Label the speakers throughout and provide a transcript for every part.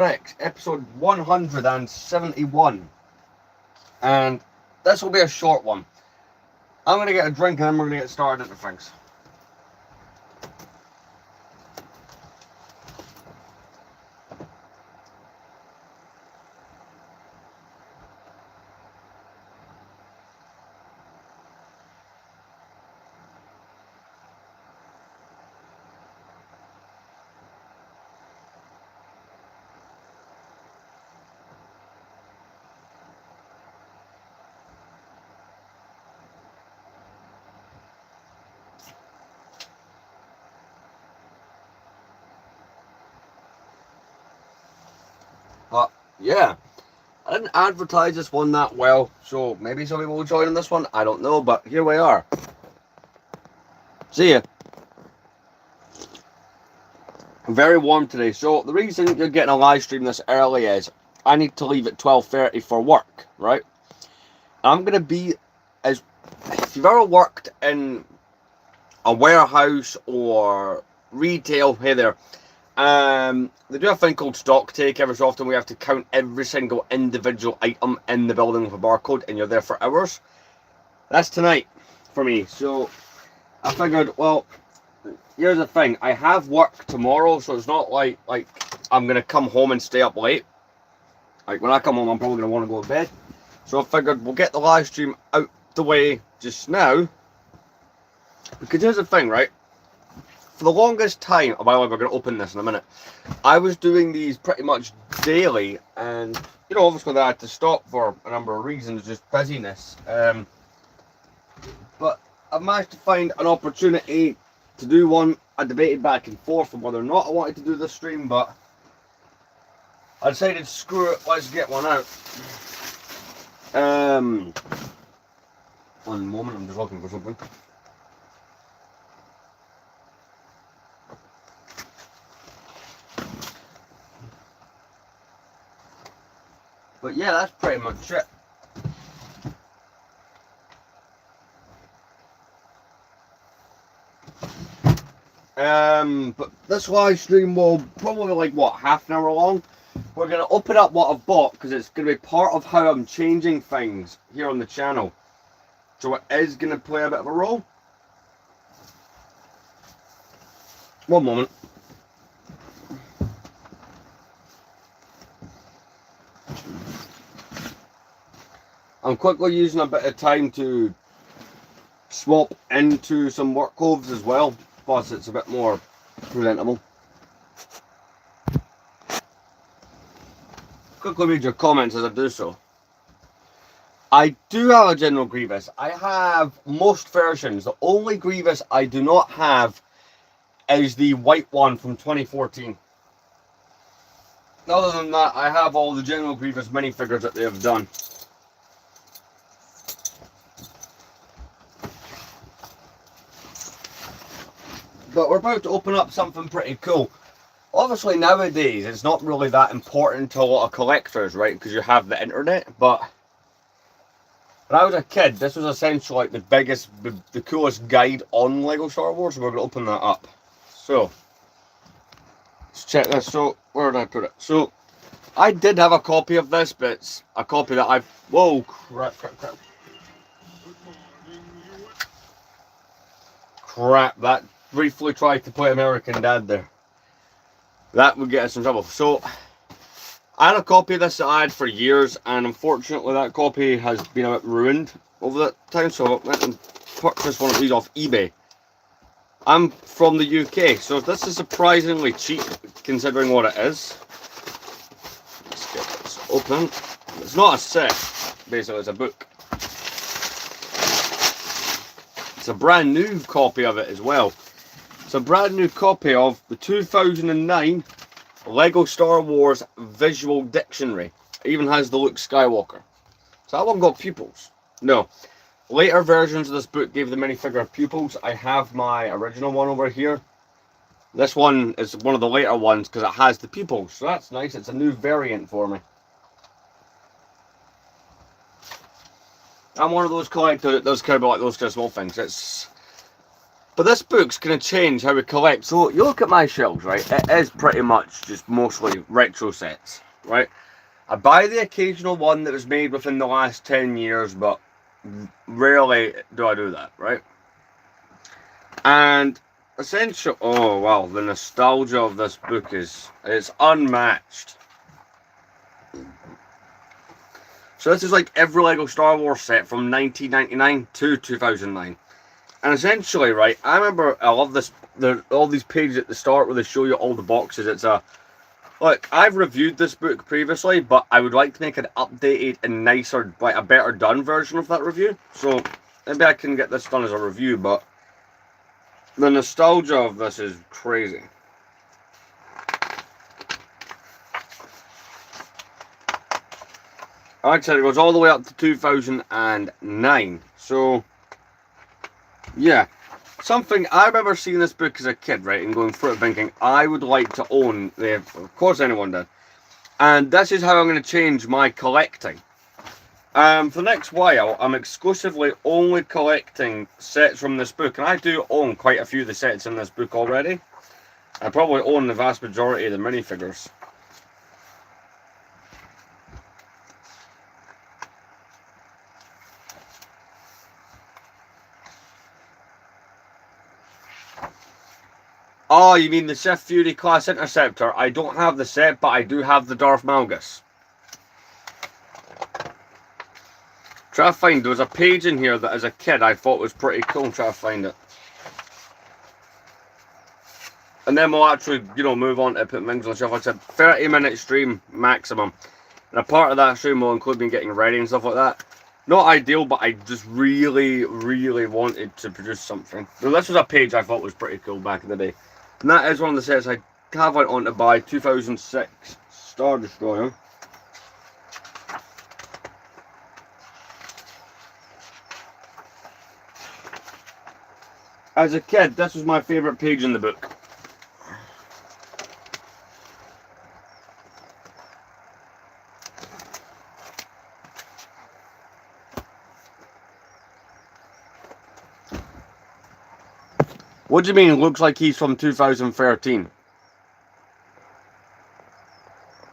Speaker 1: Correct, episode 171. And this will be a short one. I'm going to get a drink and then we're going to get started into things. But yeah, I didn't advertise this one that well, so maybe some people will join in this one. I don't know, but here we are. See ya. Very warm today. So the reason you're getting a live stream this early is I need to leave at 12:30 for work, right? I'm gonna be as if you've ever worked in a warehouse or retail, hey there. They do a thing called stock take. Every so often we have to count every single individual item in the building with a barcode, and you're there for hours. That's tonight for me. So I figured, well, here's the thing. I have work tomorrow, so it's not like I'm gonna come home and stay up late. Like when I come home, I'm probably gonna want to go to bed. So I figured we'll get the live stream out the way just now. Because here's the thing, right? For the longest time, by the way, we're going to open this in a minute, I was doing these pretty much daily, and, you know, obviously I had to stop for a number of reasons, just busyness. But I've managed to find an opportunity to do one. I debated back and forth on whether or not I wanted to do this stream, but I decided, screw it, let's get one out. One moment, I'm just looking for something. But yeah, that's pretty much it. But this live stream will probably like what, half an hour long. We're gonna open up what I've bought because it's gonna be part of how I'm changing things here on the channel. So it is gonna play a bit of a role. One moment. I'm quickly using a bit of time to swap into some work clothes as well. Plus it's a bit more presentable. Quickly read your comments as I do so. I do have a General Grievous. I have most versions. The only Grievous I do not have is the white one from 2014. Other than that, I have all the General Grievous minifigures that they have done. But we're about to open up something pretty cool. Obviously nowadays it's not really that important to a lot of collectors, right? Because you have the internet. But when I was a kid, this was essentially like the biggest, the coolest guide on Lego Star Wars. So we're going to open that up. So let's check this. So where did I put it? So I did have a copy of this, but it's a copy that I've... Whoa, crap. Crap, that briefly tried to play American Dad there. That would get us in trouble. So I had a copy of this that I had for years, and unfortunately that copy has been a bit ruined over that time, so I went and purchased one of these off eBay. I'm from the UK, so this is surprisingly cheap considering what it is. Let's get this open. It's not a set, basically it's a book. It's a brand new copy of it as well. It's a brand new copy of the 2009 Lego Star Wars Visual Dictionary. It even has the Luke Skywalker. So that one got pupils. No. Later versions of this book gave the minifigure pupils. I have my original one over here. This one is one of the later ones because it has the pupils. So that's nice. It's a new variant for me. I'm one of those collectors that does care about those kind of small things. But this book's going to change how we collect. So you look at my shelves, right? It is pretty much just mostly retro sets, right? I buy the occasional one that was made within the last 10 years, but rarely do I do that, right? And essentially, oh wow, the nostalgia of this book it's unmatched. So this is like every Lego Star Wars set from 1999 to 2009. And essentially, right, I remember, I love this, all these pages at the start where they show you all the boxes. It's a, look, I've reviewed this book previously, but I would like to make an updated and nicer, like a better done version of that review. So maybe I can get this done as a review, but the nostalgia of this is crazy. Like I said, it goes all the way up to 2009. So, yeah. Something, I remember seeing this book as a kid, right, and going through it thinking, I would like to own, of course anyone did. And this is how I'm going to change my collecting. For the next while, I'm exclusively only collecting sets from this book. And I do own quite a few of the sets in this book already. I probably own the vast majority of the minifigures. Oh, you mean the Sith Fury class interceptor? I don't have the set, but I do have the Darth Malgus. Try to find, there was a page in here that as a kid I thought was pretty cool. Try to find it. And then we'll actually, you know, move on to put things on the shelf. Like I said, 30-minute stream maximum. And a part of that stream will include me getting ready and stuff like that. Not ideal, but I just really, really wanted to produce something. So this was a page I thought was pretty cool back in the day. And that is one of the sets I have went on to buy, 2006 Star Destroyer. As a kid, this was my favourite page in the book. What do you mean, looks like he's from 2013?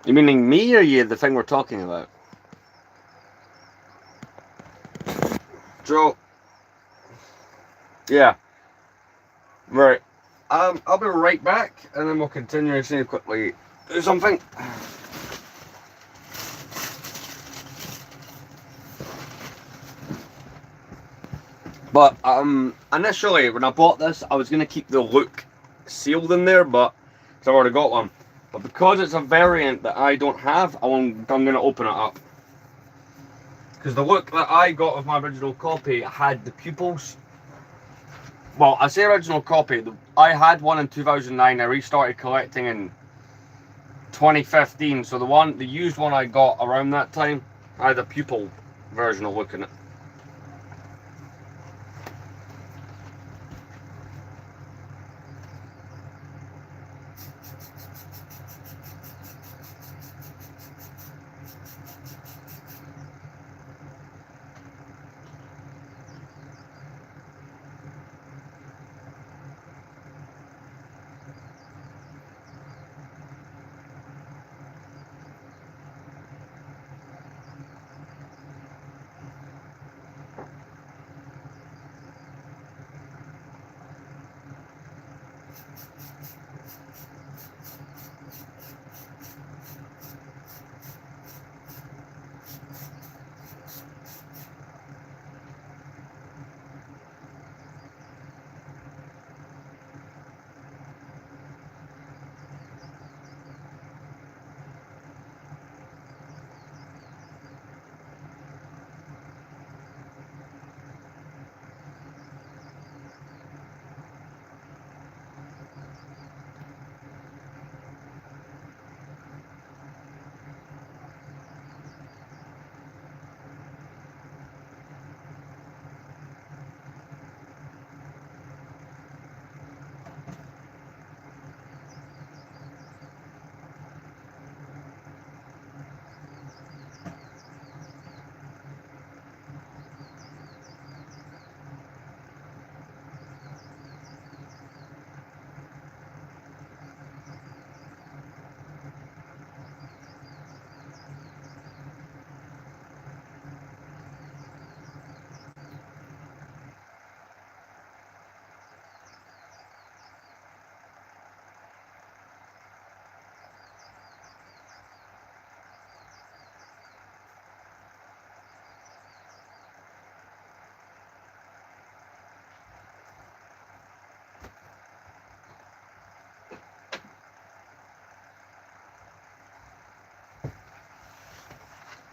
Speaker 1: You meaning me or you, the thing we're talking about? So, yeah. Right. I'll be right back, and then we'll continue to quickly do something. But initially when I bought this, I was gonna keep the look sealed in there, but because I've already got one. But because it's a variant that I don't have, I'm gonna open it up. Because the look that I got of my original copy had the pupils. Well, I say original copy. I had one in 2009. I restarted collecting in 2015. So the used one I got around that time, I had a pupil version of looking at.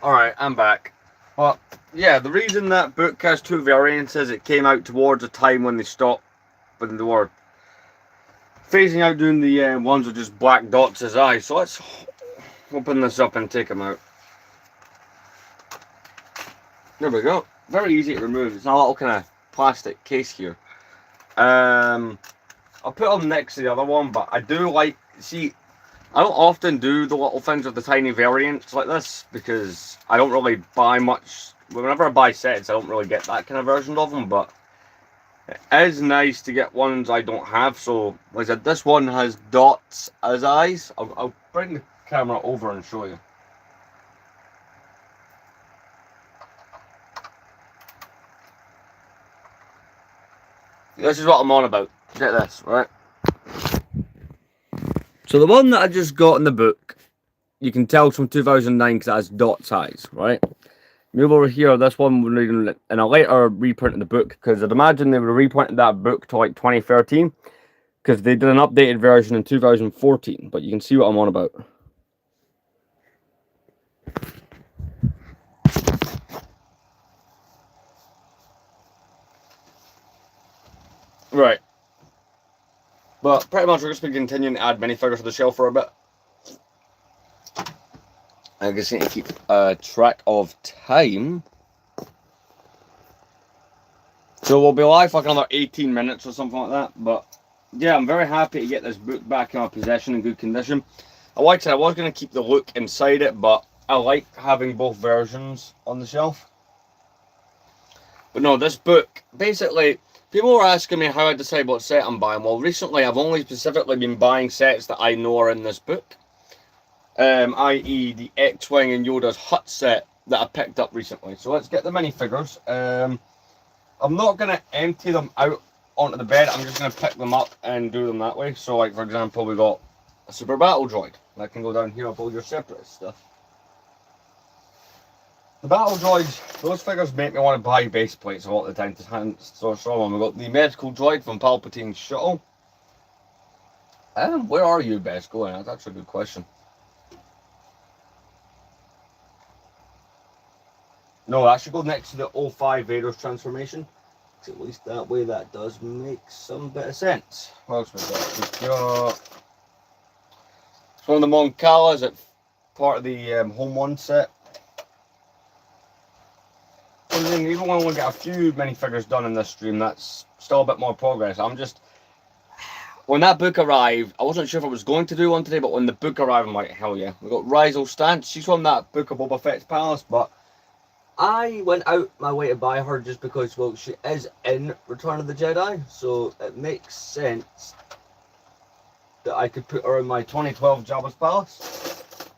Speaker 1: Alright, I'm back. Well, yeah, the reason that book has two variants is it came out towards a time when they stopped, when they were phasing out doing the ones with just black dots as eyes. So let's open this up and take them out. There we go. Very easy to remove. It's not a little kind of plastic case here. I'll put them next to the other one, but I do like, see, I don't often do the little things with the tiny variants like this because I don't really buy much. Whenever I buy sets, I don't really get that kind of version of them, but it is nice to get ones I don't have. So, like I said, this one has dots as eyes. I'll bring the camera over and show you. This is what I'm on about. Get this, right? So the one that I just got in the book, you can tell it's from 2009 because it has dot size, right? Move over here, this one was in a later reprint of the book because I'd imagine they would have reprinted that book to like 2013 because they did an updated version in 2014, but you can see what I'm on about. Right. But pretty much we're just going to continue to add minifigures to the shelf for a bit. I just need to keep track of time. So we'll be live for like another 18 minutes or something like that. But yeah, I'm very happy to get this book back in my possession in good condition. Like I said, I was going to keep the look inside it, but I like having both versions on the shelf. But no, this book, basically, people were asking me how I decide what set I'm buying. Well, recently I've only specifically been buying sets that I know are in this book. I.e. the X-Wing and Yoda's hut set that I picked up recently. So let's get the minifigures. I'm not going to empty them out onto the bed. I'm just going to pick them up and do them that way. So like, for example, we got a Super Battle Droid. That can go down here with all your separate stuff. The Battle Droids, those figures make me want to buy base plates a lot of the time to hand store them. We've got the Medical Droid from Palpatine's shuttle. Where are you best going? That's actually a good question. No, that should go next to the 05 Vader's transformation. At least that way that does make some bit of sense. What else we got? We got it's one of the Mon Calas. It's part of the Home 1 set. And then even when we get a few minifigures done in this stream, that's still a bit more progress. I'm just... When that book arrived, I wasn't sure if I was going to do one today, but when the book arrived, I'm like, hell yeah. We got Rizal Stance. She's from that book of Boba Fett's Palace, but I went out my way to buy her just because, well, she is in Return of the Jedi, so it makes sense that I could put her in my 2012 Jabba's Palace.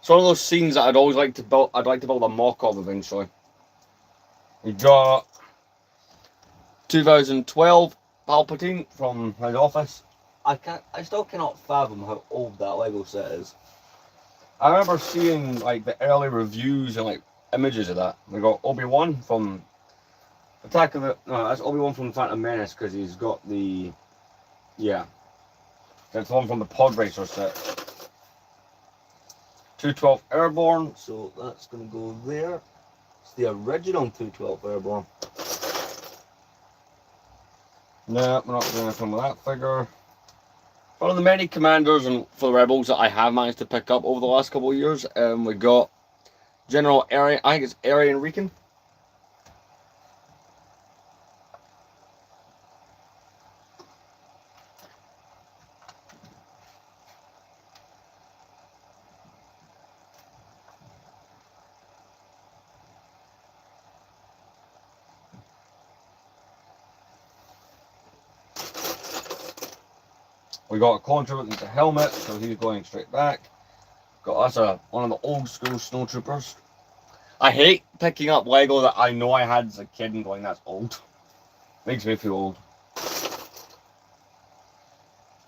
Speaker 1: It's one of those scenes that I'd always like to build. I'd like to build a mock of eventually. We got 2012 Palpatine from his office. I still cannot fathom how old that Lego set is. I remember seeing like the early reviews and like images of that. We got Obi-Wan from Attack of the... No, that's Obi-Wan from Phantom Menace because he's got the... Yeah. That's the one from the Pod Racer set. 212 Airborne, so that's going to go there. It's the original 212 Airborne. No, we're not doing anything with that figure. One of the many commanders and for the Rebels that I have managed to pick up over the last couple of years, we got General Arian, I think it's Arian Reekin. We got a Contra with the helmet, so he's going straight back. Got us one of the old school snowtroopers. I hate picking up Lego that I know I had as a kid and going, that's old. Makes me feel old.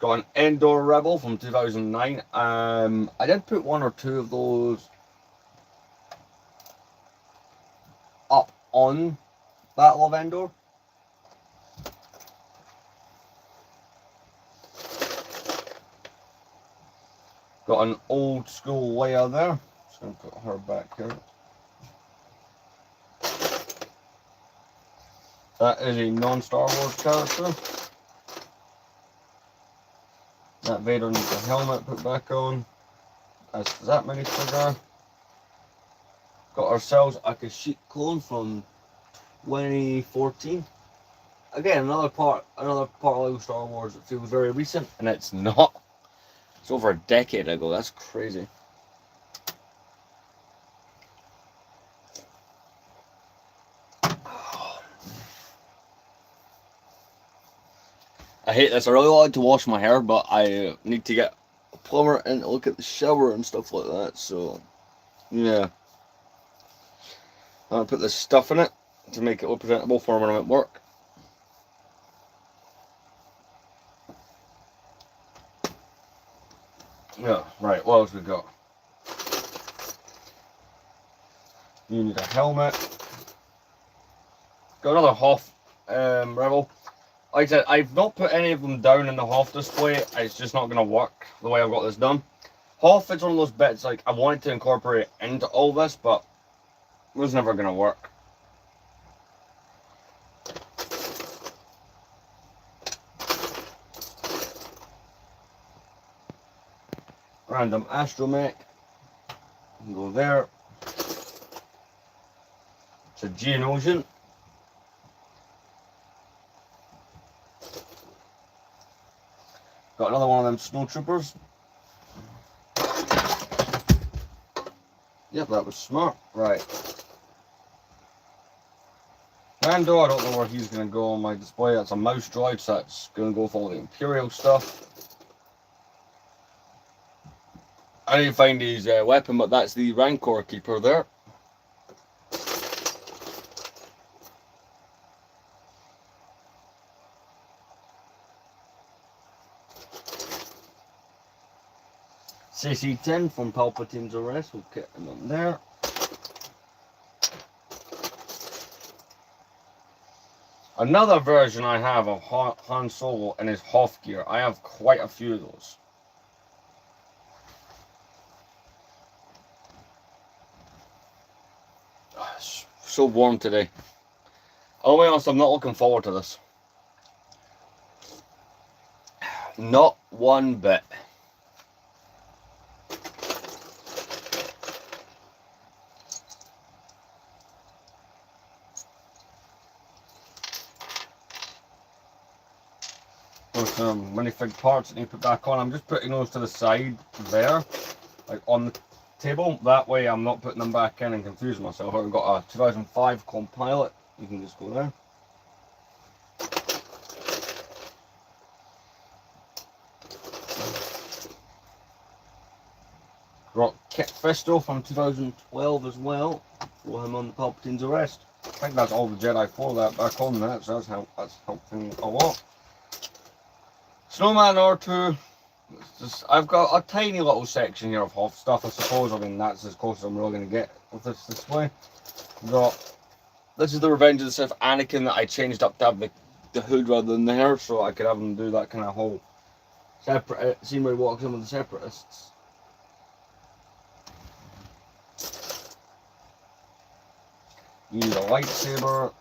Speaker 1: Got an Endor Rebel from 2009. I did put one or two of those up on Battle of Endor. Got an old school Leia there. Just gonna put her back here. That is a non-Star Wars character. That Vader needs a helmet put back on. That's that minifigure. Got ourselves a Kashyyyk clone from 2014. Again, another part of Lego Star Wars that feels very recent, and it's not. It's over a decade ago. That's crazy. I hate this. I really like to wash my hair, but I need to get a plumber in to look at the shower and stuff like that. So, yeah. I'm going to put this stuff in it to make it look presentable for when I'm at work. Yeah, right. What else we got? You need a helmet. Got another Hoth Rebel. Like I said, I've not put any of them down in the Hoth display. It's just not going to work the way I've got this done. Hoth is one of those bits, like, I wanted to incorporate into all this, but it was never going to work. Random astromech. Go there. It's a Geonosian. Got another one of them snowtroopers. Yep, that was smart. Right. Mando, I don't know where he's going to go on my display. That's a mouse droid, so that's going to go for all the Imperial stuff. I need to find his weapon, but that's the Rancor Keeper there. CC-10 from Palpatine's Arrest, we'll get him on there. Another version I have of Han Solo in his Hoth gear. I have quite a few of those. It's so warm today. I'll be honest, I'm not looking forward to this. Not one bit. Some minifig parts that need to put back on. I'm just putting those to the side there, like on the table. That way I'm not putting them back in and confusing myself. I've got a 2005 Clone Pilot. You can just go there. Got Kit Fisto from 2012 as well. For him on the Palpatine's Arrest. I think that's all the Jedi for that back on that, so that's helping a lot. Snowman R2, I've got a tiny little section here of Hoth stuff, I suppose. I mean, that's as close as I'm really going to get with this display. This is the Revenge of the Sith Anakin that I changed up to have the hood rather than the hair, so I could have him do that kind of whole separate scene where he walks in with the Separatists. You need a lightsaber.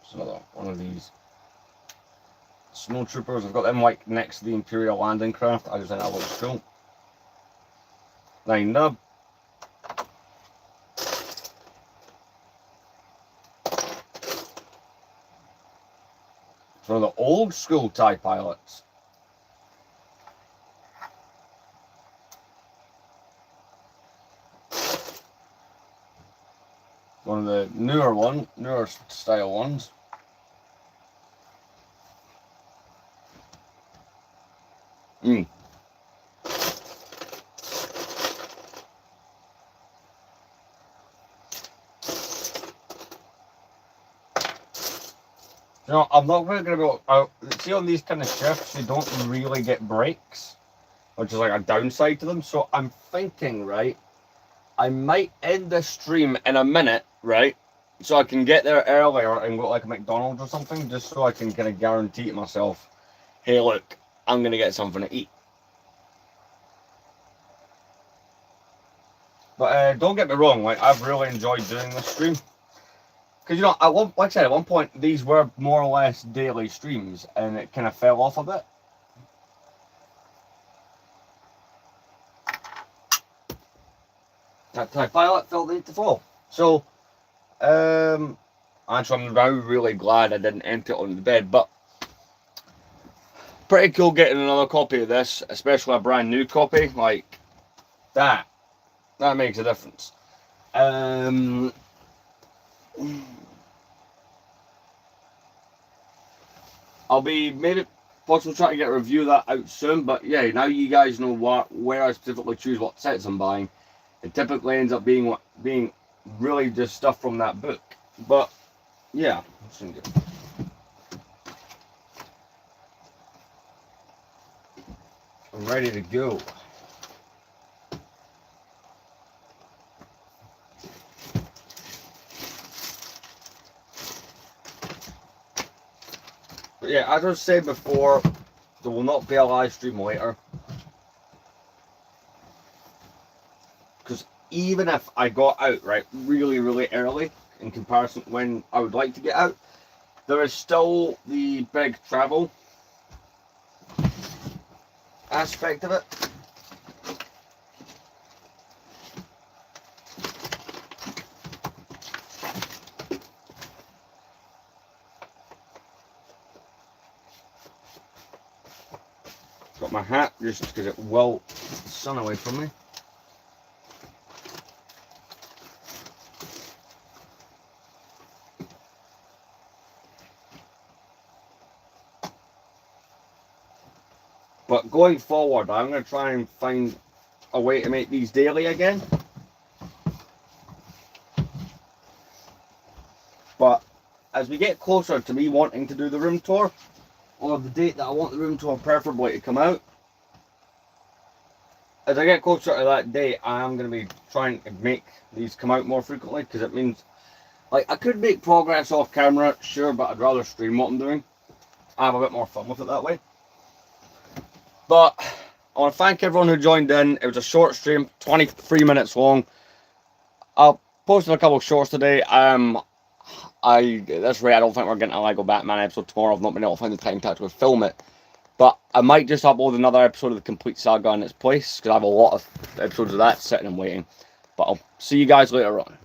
Speaker 1: It's another one of these snowtroopers. I've got them like next to the Imperial landing craft. I just think that looks cool. Lined up. So the old school TIE pilots. One of the newer style ones. You know, I'm not really going to go. See, on these kind of shifts, you don't really get breaks, which is like a downside to them. So I'm thinking, right, I might end this stream in a minute, right, so I can get there earlier and go like a McDonald's or something, just so I can kind of guarantee to myself, hey, look, I'm going to get something to eat. But don't get me wrong, like I've really enjoyed doing this stream. Because, you know, like I said, at one point, these were more or less daily streams, and it kind of fell off a bit. That TIE pilot felt the need to fall. So, actually, I'm now really glad I didn't enter it on the bed, but pretty cool getting another copy of this, especially a brand new copy. Like, that makes a difference. I'll be maybe possibly trying to get a review of that out soon, but yeah, now you guys know where I specifically choose what sets I'm buying. It typically ends up being really just stuff from that book. But yeah, I'm ready to go. But yeah, as I said before, there will not be a live stream later. Because even if I got out, right, really, really early in comparison to when I would like to get out, there is still the big travel aspect of it. Got my hat just because it will keep the sun away from me. But going forward, I'm going to try and find a way to make these daily again. But as we get closer to me wanting to do the room tour, or the date that I want the room tour preferably to come out, as I get closer to that date, I am going to be trying to make these come out more frequently, because it means, like, I could make progress off camera, sure, but I'd rather stream what I'm doing. I have a bit more fun with it that way. But I want to thank everyone who joined in. It was a short stream, 23 minutes long. I'll posted a couple of shorts today. That's right, I don't think we're getting a Lego Batman episode tomorrow. I've not been able to find the time to actually film it. But I might just upload another episode of the Complete Saga in its place, because I have a lot of episodes of that sitting and waiting. But I'll see you guys later on.